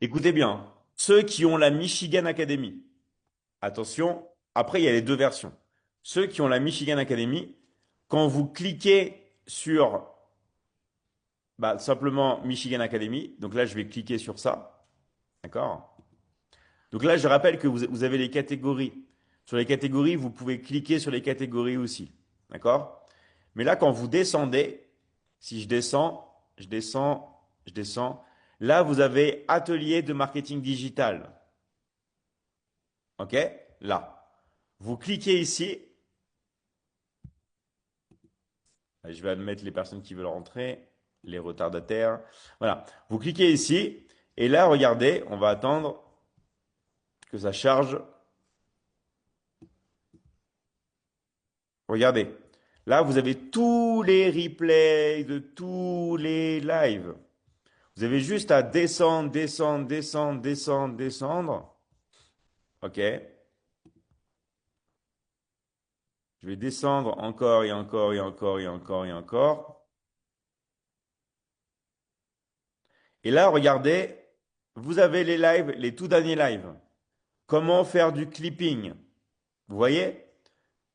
Écoutez bien, ceux qui ont la Michigan Academy, attention, après il y a les deux versions. Ceux qui ont la Michigan Academy, quand vous cliquez sur simplement Michigan Academy, donc là je vais cliquer sur ça, d'accord? Donc là je rappelle que vous avez les catégories. Sur les catégories, vous pouvez cliquer sur les catégories aussi, d'accord? Mais là quand vous descendez, si je descends, je descends, je descends, là vous avez atelier de marketing digital. OK? Là. Vous cliquez ici. Je vais admettre les personnes qui veulent rentrer, les retardataires. Voilà. Vous cliquez ici. Et là, regardez, on va attendre que ça charge. Regardez. Là, vous avez tous les replays de tous les lives. Vous avez juste à descendre, descendre, descendre, descendre, descendre. OK? Je vais descendre encore et encore et encore et encore et encore. Et là, regardez, vous avez les lives, les tout derniers lives. Comment faire du clipping? Vous voyez?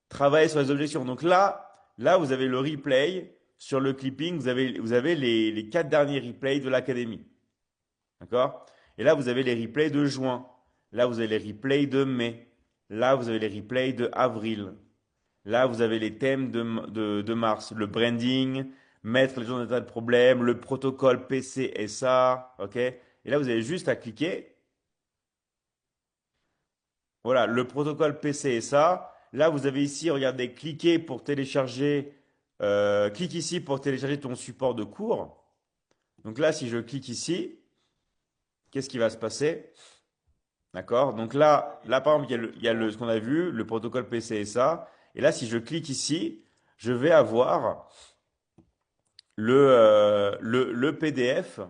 Travailler sur les objections. Donc là, vous avez le replay sur le clipping. Vous avez les quatre derniers replays de l'académie. D'accord? Et là, vous avez les replays de juin. Là, vous avez les replays de mai. Là, vous avez les replays de avril. Là, vous avez les thèmes de mars. Le branding, mettre les gens en état de problème, le protocole PCSA. OK? Et là, vous avez juste à cliquer. Voilà, le protocole PCSA. Là, vous avez ici, regardez, cliquez pour télécharger. Clique ici pour télécharger ton support de cours. Donc là, si je clique ici, qu'est-ce qui va se passer? D'accord? Donc là, par exemple, il y a ce qu'on a vu, le protocole PCSA. Et là, si je clique ici, je vais avoir le PDF.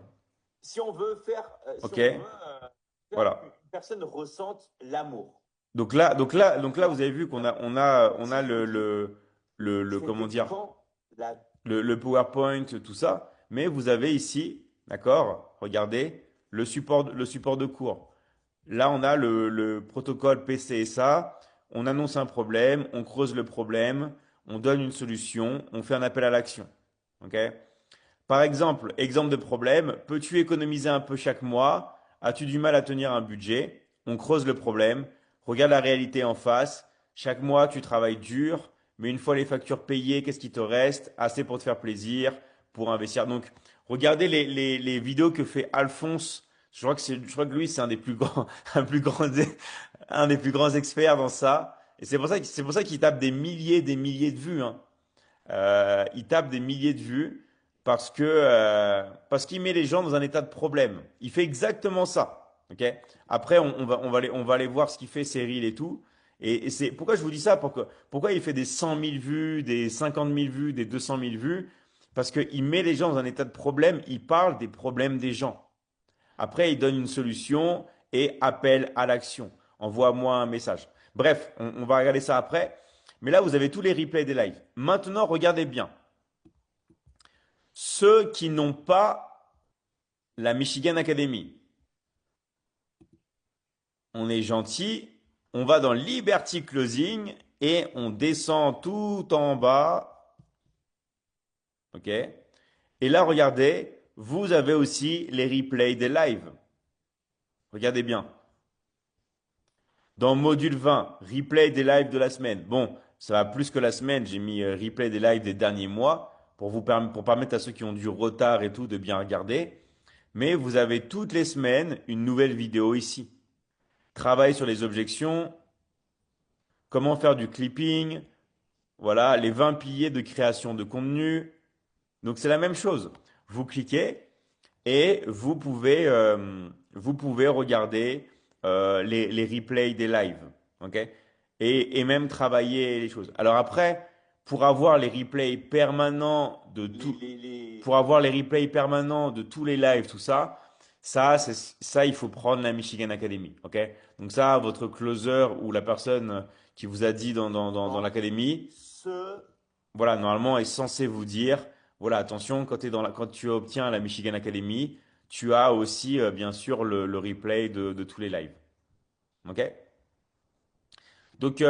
Si on veut faire, si OK? on veut faire Voilà. qu'une personne ressente l'amour. Donc là, vous D'accord? avez vu qu'on a Si comment c'était dire, quand la... le PowerPoint, tout ça, mais vous avez ici, d'accord, regardez, le support de cours. Là, on a le protocole PCSA, on annonce un problème, on creuse le problème, on donne une solution, on fait un appel à l'action. OK? Par exemple, exemple de problème, peux-tu économiser un peu chaque mois? As-tu du mal à tenir un budget? On creuse le problème, regarde la réalité en face. Chaque mois, tu travailles dur, mais une fois les factures payées, qu'est-ce qui te reste? Assez pour te faire plaisir, pour investir. Donc, regardez les vidéos que fait Alphonse. Je crois que lui, c'est un des plus grands, un des plus grands experts dans ça. Et c'est pour ça qu'il tape des milliers de vues, hein. Il tape des milliers de vues parce qu'il met les gens dans un état de problème. Il fait exactement ça. Ok. Après, on va aller voir ce qu'il fait, ses reels et tout. Et c'est pourquoi je vous dis ça. Pourquoi il fait des 100 000 vues, des 50 000 vues, des 200 000 vues? Parce qu'il met les gens dans un état de problème. Il parle des problèmes des gens. Après, il donne une solution et appelle à l'action. Envoie-moi un message. Bref, on va regarder ça après. Mais là, vous avez tous les replays des lives. Maintenant, regardez bien. Ceux qui n'ont pas la Michigan Academy, on est gentil, on va dans Liberty Closing et on descend tout en bas. OK? Et là, regardez, vous avez aussi les replays des lives. Regardez bien. Dans module 20, replay des lives de la semaine. Bon, ça va plus que la semaine. J'ai mis replay des lives des derniers mois pour permettre à ceux qui ont du retard et tout de bien regarder. Mais vous avez toutes les semaines une nouvelle vidéo ici. Travail sur les objections, comment faire du clipping, voilà, les 20 piliers de création de contenu. Donc c'est la même chose. Vous cliquez et vous pouvez regarder les replays des lives. OK? Et même travailler les choses. Alors après, pour avoir les replays permanents de tout, pour avoir les replays permanents de tous les lives, tout ça, ça, il faut prendre la Michigan Academy. OK? Donc ça, votre closer ou la personne qui vous a dit dans Quand l'académie, ce... voilà, normalement, est censé vous dire, voilà, attention, quand tu obtiens la Michigan Academy, tu as aussi, bien sûr, le replay de tous les lives. OK? Donc,